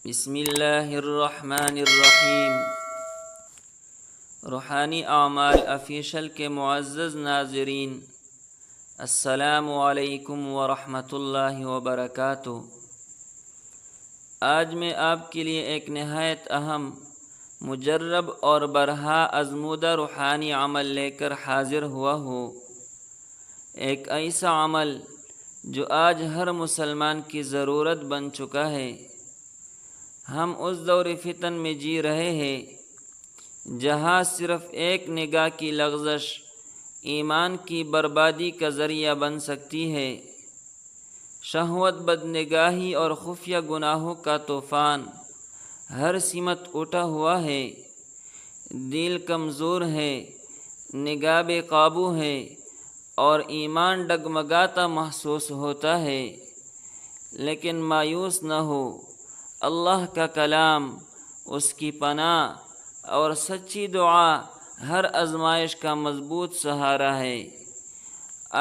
بسم اللہ الرحمن الرحیم۔ روحانی اعمال افیشل کے معزز ناظرین، السلام علیکم ورحمۃ اللہ وبرکاتہ۔ آج میں آپ کے لیے ایک نہایت اہم، مجرب اور برہا آزمودہ روحانی عمل لے کر حاضر ہوا ہوں۔ ایک ایسا عمل جو آج ہر مسلمان کی ضرورت بن چکا ہے۔ ہم اس دور فتن میں جی رہے ہیں جہاں صرف ایک نگاہ کی لغزش ایمان کی بربادی کا ذریعہ بن سکتی ہے۔ شہوت، بدنگاہی اور خفیہ گناہوں کا طوفان ہر سمت اٹھا ہوا ہے۔ دل کمزور ہے، نگاہ بے قابو ہے اور ایمان ڈگمگاتا محسوس ہوتا ہے۔ لیکن مایوس نہ ہو، اللہ کا کلام، اس کی پناہ اور سچی دعا ہر آزمائش کا مضبوط سہارا ہے۔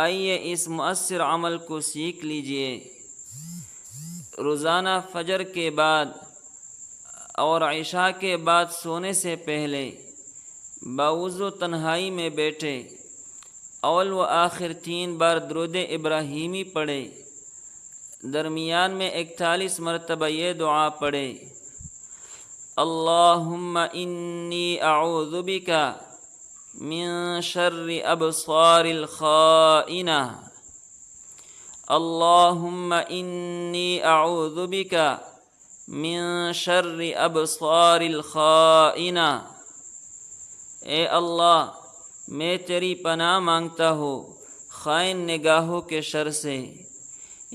آئیے اس مؤثر عمل کو سیکھ لیجئے۔ روزانہ فجر کے بعد اور عشاء کے بعد سونے سے پہلے باوضو تنہائی میں بیٹھے اول و آخر 3 بار درود ابراہیمی پڑھے۔ درمیان میں 41 مرتبہ یہ دعا پڑھے: اللہم انی اعوذ بک من شر ابصار الخائنہ، اللہم انی اعوذ بک من شر ابصار الخائنہ۔ اے اللہ، میں تیری پناہ مانگتا ہوں خائن نگاہوں کے شر سے۔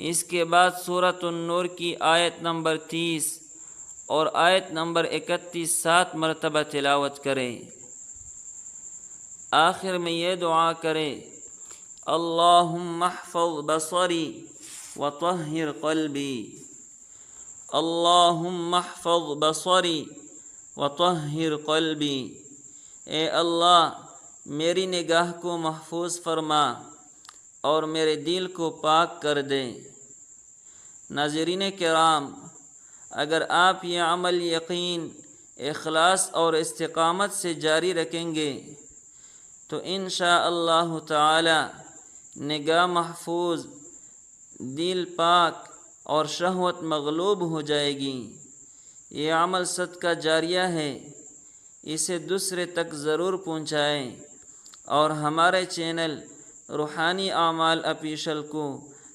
اس کے بعد سورۃ النور کی آیت نمبر 30 اور آیت نمبر 31 7 مرتبہ تلاوت کرے۔ آخر میں یہ دعا کرے: اللہم احفظ بصری وطہر قلبی، اللہم احفظ بصری وطہر قلبی۔ اے اللہ، میری نگاہ کو محفوظ فرما اور میرے دل کو پاک کر دے۔ ناظرین کرام، اگر آپ یہ عمل یقین، اخلاص اور استقامت سے جاری رکھیں گے تو انشاءاللہ تعالی نگاہ محفوظ، دل پاک اور شہوت مغلوب ہو جائے گی۔ یہ عمل صدقہ جاریہ ہے، اسے دوسرے تک ضرور پہنچائیں اور ہمارے چینل روحانی اعمال افیشل کو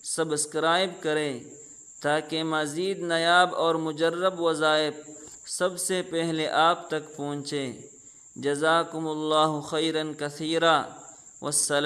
سبسکرائب کریں تاکہ مزید نایاب اور مجرب وظائف سب سے پہلے آپ تک پہنچے۔ جزاکم اللہ خیرا کثیرا، والسلام۔